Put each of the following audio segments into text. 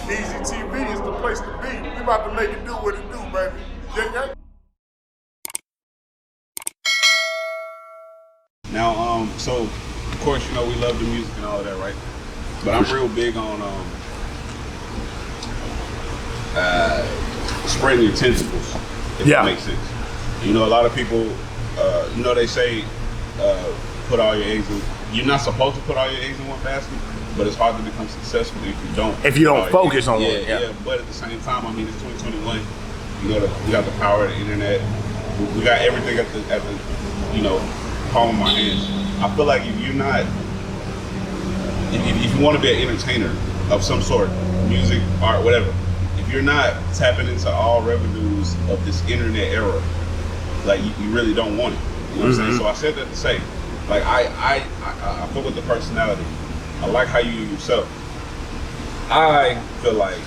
Easy TV is the place to be. We about to make it do what it do, baby. Yeah. Now, so of course, you know, we love the music and all of that, right? But I'm real big on spreading your tentacles, if that makes sense. You know, a lot of people, you know, they say put all your eggs in. You're not supposed to put all your eggs in one basket, but it's hard to become successful if you don't. If you don't focus on one. Yeah. But at the same time, I mean, it's 2021. You know, we got the power of the internet. We got everything at the you know, palm of our hands. I feel like if you're not, if you want to be an entertainer of some sort, music, art, whatever, if you're not tapping into all revenues of this internet era, like you really don't want it. You know what I'm saying? So I said that to say, like I feel with the personality. I like how you yourself. I feel like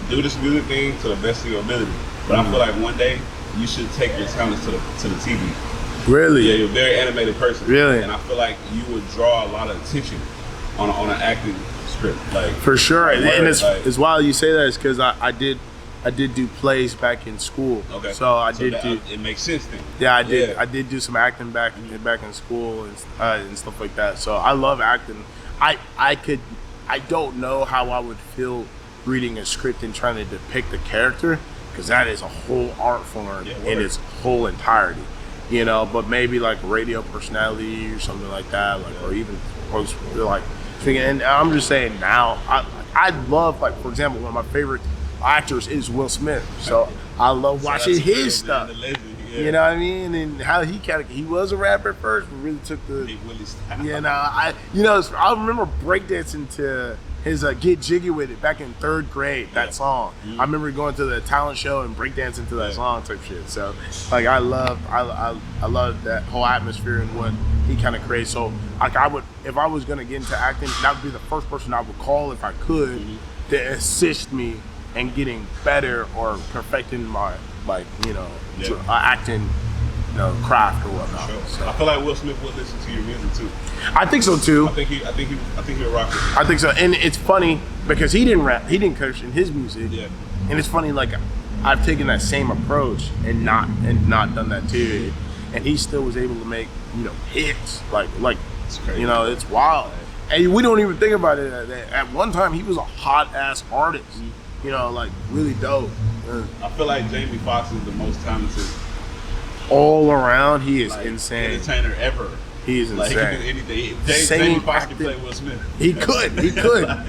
do this music thing to the best of your ability, but I feel like one day you should take your talents to the TV. Really? Yeah, you're a very animated person. Really? And I feel like you would draw a lot of attention on an acting script. Like for sure. Like, and it's, like, it's wild you say that is because I did do plays back in school. Okay. So it makes sense then. Yeah, I did. Yeah. I did do some acting back in school and stuff like that. So I love acting. I don't know how I would feel reading a script and trying to depict a character, because that is a whole art form in its whole entirety. You know, but maybe like radio personality or something like that, like or even like. And I'm just saying now, I love, like, for example, one of my favorite actors is Will Smith. So I love watching his stuff. You know what I mean? And how he was a rapper at first, but really took the Big Willie style. I remember breakdancing to his Get Jiggy With It back in 3rd grade, that song. I remember going to the talent show and breakdancing to that song type shit. So like I love that whole atmosphere and what he kind of creates. So like if I was gonna get into acting, that would be the first person I would call if I could to assist me in getting better or perfecting my acting craft or whatnot. Sure. So I feel like Will Smith would listen to your music too. I think so too. I think he'll rock with you. I think so. And it's funny because he didn't rap, he didn't curse in his music. Yeah. And it's funny, like I've taken that same approach and not done that too. And he still was able to make, hits. Like it's crazy. It's wild. And we don't even think about it. At one time he was a hot ass artist. Like really dope. I feel like Jamie Foxx is the most talented all around. He is insane entertainer ever. He is like, insane. He can do anything. Jamie Foxx can play Will Smith. He could.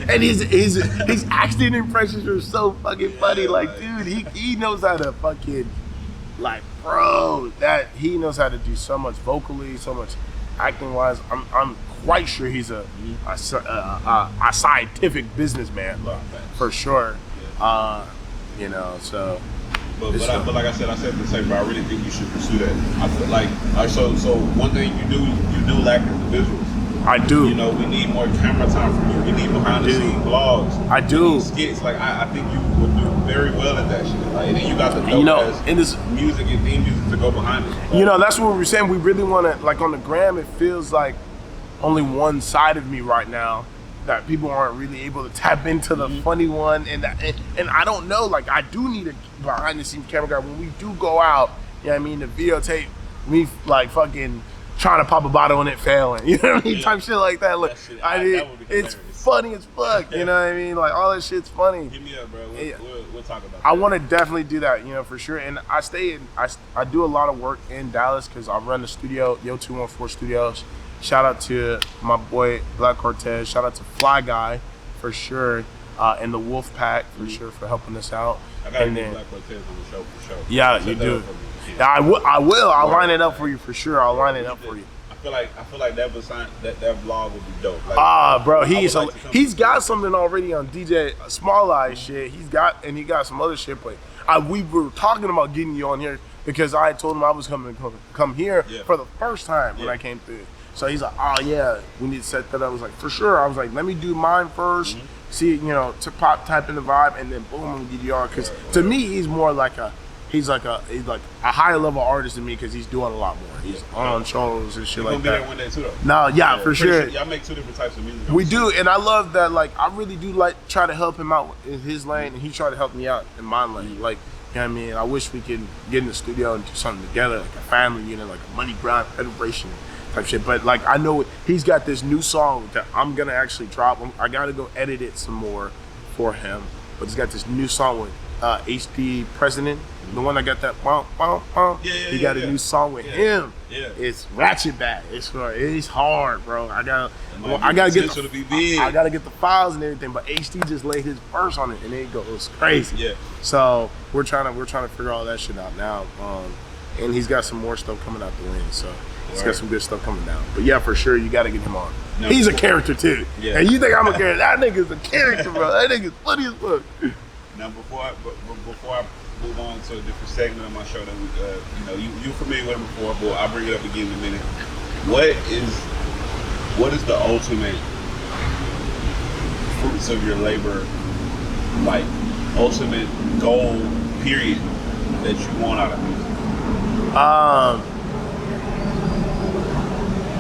And his acting impressions are so fucking funny. Dude, he knows how to fucking that he knows how to do so much vocally, so much acting wise. I'm quite sure he's a scientific businessman for sure. So. But like I said the same. But I really think you should pursue that. I feel like so one thing you do lack is the visuals. I do. We need more camera time from you. We need behind the scenes vlogs. I do. We need skits. I think you would do very well at that shit. And then you got the dope in this music and theme music to go behind it. That's what we were saying. We really want to, on the gram, it feels like only one side of me right now, that people aren't really able to tap into the funny one, and I don't know, I do need a behind the scenes camera guy when we do go out, to videotape me fucking trying to pop a bottle and it failing, type shit like that. Look, it's funny as fuck, you know what I mean? All that shit's funny. Hit me up, bro. We'll talk about that. I want to definitely do that, for sure. And I do a lot of work in Dallas because I run the studio, Yo 214 Studios. Shout out to my boy Black Cortez. Shout out to Fly Guy for sure, and the Wolf Pack for sure for helping us out. I gotta get Black Cortez on the show for sure. Yeah, you do. Yeah, I will. I'll line it up for you for sure. I'll line it up for you. I feel like that vlog would be dope. Bro, he's got something already on DJ Small Eye shit. He got some other shit, but we were talking about getting you on here because I told him I was come here for the first time when I came through. So he's like, oh yeah, we need to set that up. I was like, for sure. I was like, let me do mine first, see, to pop type in the vibe, and then boom, I'm gonna get you on. Because to me, he's more like a he's like a higher level artist than me because he's doing a lot more. He's on shows and shit You're like gonna be that. there one day too, though. No, yeah, for sure. Y'all make two different types of music. We do, and I love that. Like, I really do like try to help him out in his lane, and he tried to help me out in my lane. Like, you know what I mean? I wish we could get in the studio and do something together, like a family unit, like a Money Grind Federation type shit. But like, I know he's got this new song that I'm gonna actually drop. I gotta go edit it some more for him. But he's got this new song with HD President, the one that got that he got a new song with him. Yeah. It's ratchet back. It's hard, bro. I gotta get I gotta get the files and everything. But HD just laid his verse on it and it goes crazy. Yeah. So we're trying to figure all that shit out now. And he's got some more stuff coming out the way. So he's got some good stuff coming down. But yeah, for sure, you got to get him on. No, he's a character too. Yeah. And you think I'm a character? That nigga's a character, bro. That nigga's funny as fuck. Now, before I move on to a different segment of my show that we, you familiar with it before, but I'll bring it up again in a minute. What is the ultimate fruits of your labor, like ultimate goal period that you want out of music?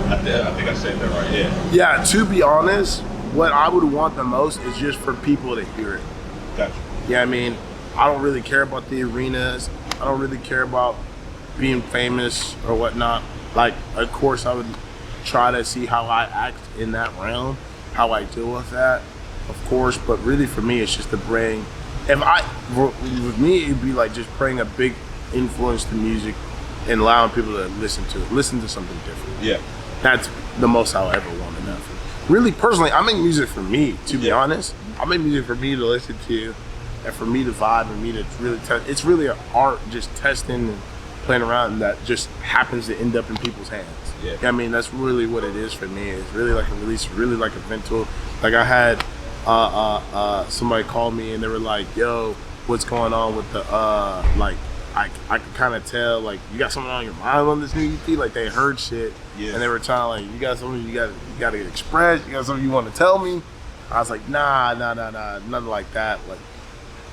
I think I said that right. Yeah. Yeah. To be honest, what I would want the most is just for people to hear it. Gotcha. Yeah, I mean, I don't really care about the arenas. I don't really care about being famous or whatnot. Like, of course, I would try to see how I act in that realm, how I deal with that, of course. But really, for me, it's just to bring. With me, it'd be like just bring a big influence to music and allowing people to listen to something different. Yeah. That's the most I'll ever want in that. Really, personally, I make music for me, to be honest. I make music for me to listen to and for me to vibe and me to really test. It's really an art just testing and playing around that just happens to end up in people's hands. Yeah. I mean, that's really what it is for me. It's really like a release, really like a vent tool. Like I had somebody call me and they were like, yo, what's going on with the, like, I could kind of tell, like, you got something on your mind on this new EP. Like, they heard shit, and they were trying to, like, you got something you got to get expressed. You got something you want to tell me. I was like, nah, nothing like that. Like,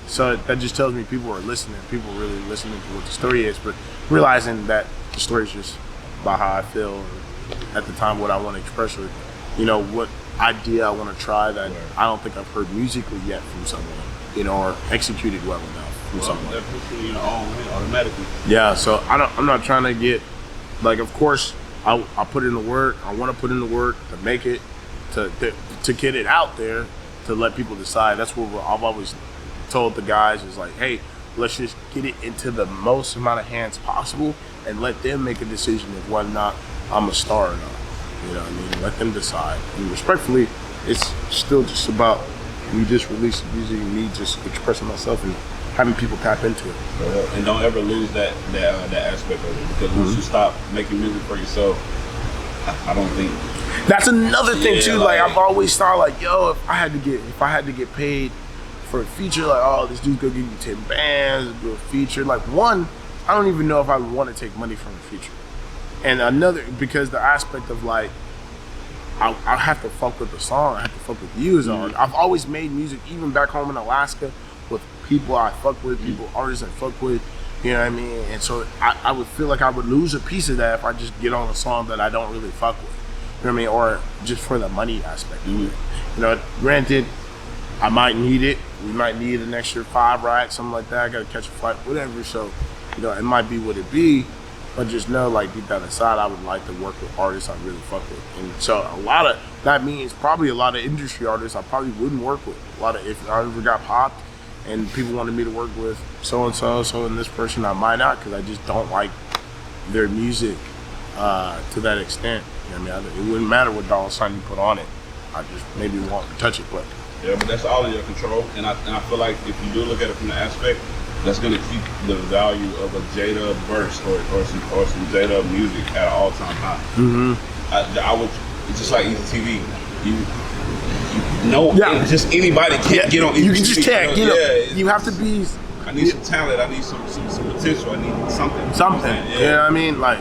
so that just tells me people are listening. People are really listening to what the story is, but realizing that the story is just about how I feel at the time, what I want to express, or, you know, what idea I want to try that I don't think I've heard musically yet from someone, you know, or executed well enough. That puts you in your own automatically. Yeah, so I'm not trying to get, like, of course I put in the work. I want to put in the work to make it, to get it out there, to let people decide. That's what I've always told the guys is like, hey, let's just get it into the most amount of hands possible and let them make a decision of whether or not I'm a star or not. You know what I mean? Let them decide. And respectfully, it's still just about me just releasing music and me just expressing myself and having people tap into it. And don't ever lose that aspect of it, because once you stop making music for yourself, I don't think. That's another thing too. Like I've always thought, like, yo, if I had to get paid for a feature, like, oh, this dude's gonna give you 10 bands, do a feature. Like, one, I don't even know if I would want to take money from a feature. And another, because the aspect of, like, I have to fuck with the song. I have to fuck with you as an artist. I've always made music, even back home in Alaska, with people I fuck with, artists I fuck with, you know what I mean? And so I would feel like I would lose a piece of that if I just get on a song that I don't really fuck with, you know what I mean? Or just for the money aspect of it. You know, granted, I might need it. We might need an extra 5 rides, something like that. I gotta catch a flight, whatever. So, you know, it might be what it be, but just know, like, deep down inside, I would like to work with artists I really fuck with. And so that means probably a lot of industry artists I probably wouldn't work with. If I ever got popped and people wanted me to work with so-and-so, and this person, I might not, because I just don't like their music to that extent. You know what I mean? It wouldn't matter what dollar sign you put on it. I just maybe won't touch it, but. Yeah, but that's all in your control. And I feel like if you do look at it from the aspect, that's gonna keep the value of a Jada verse or some Jada music at an all-time high. I would, it's just like Easy TV. Just anybody can't get on Easy TV. You just can't. You have to be. I need some talent. I need some potential. I need something. Something. You know what I mean? Like,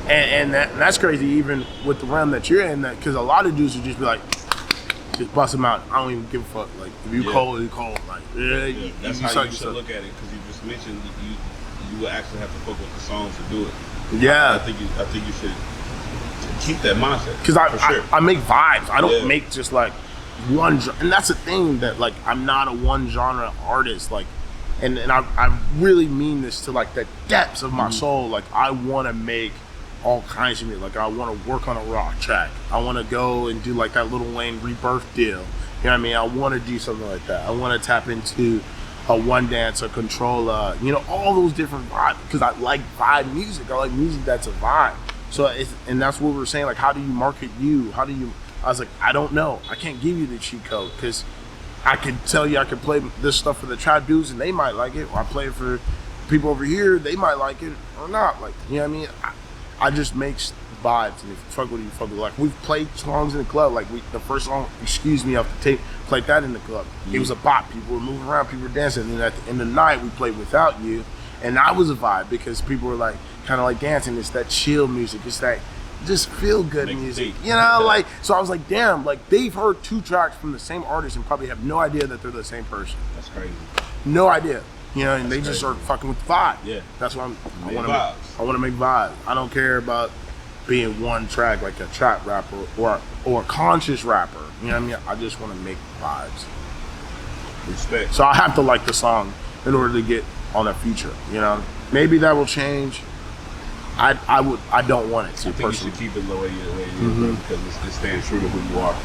and that's crazy. Even with the realm that you're in, that because a lot of dudes would just be like, just bust them out. I don't even give a fuck. Like, if you cold, you cold. Like, that's how you should look at it. Because you just mentioned you you will actually have to fuck with the songs to do it. Yeah. I think you should keep that mindset. Because I make vibes. I don't Yeah. make just like one, and that's the thing that like I'm not a one genre artist. Like, and I really mean this to like the depths of my soul. Like I want to make all kinds of music. Like I want to work on a rock track. I want to go and do like that Lil Wayne Rebirth deal. You know what I mean? I want to do something like that. I want to tap into a One Dance, a Controller, you know, all those different vibes, because I like vibe music. I like music that's a vibe. So, and that's what we're saying, like, how do you market you? How do you, I was like, I don't know. I can't give you the cheat code, because I could tell you I could play this stuff for the trap dudes, and they might like it. Or I play it for people over here, they might like it or not. Like, you know what I mean? I just make vibes, and if you fuck with it, you fuck with it. Like, we've played songs in the club, like the first song, Excuse Me, off the tape, played that in the club. It was a bop. People were moving around, people were dancing, and then at the end of the night, we played Without You, and that was a vibe, because people were like, kind of like dancing. It's that chill music. It's that just feel good Make music. it deep. You know, like, so I was like, damn, like they've heard 2 tracks from the same artist and probably have no idea that they're the same person. That's crazy. No idea. You know, and they just crazy. are fucking with the vibe. Yeah. That's what I Make want vibes. to make vibes. I don't care about being one track like a trap rapper or a conscious rapper. You know what I mean? I just want to make vibes. Respect. So I have to like the song in order to get on a feature. You know, maybe that will change. I don't want it to I think you personally. should keep it the way it is, bro, because it stands true to who you are.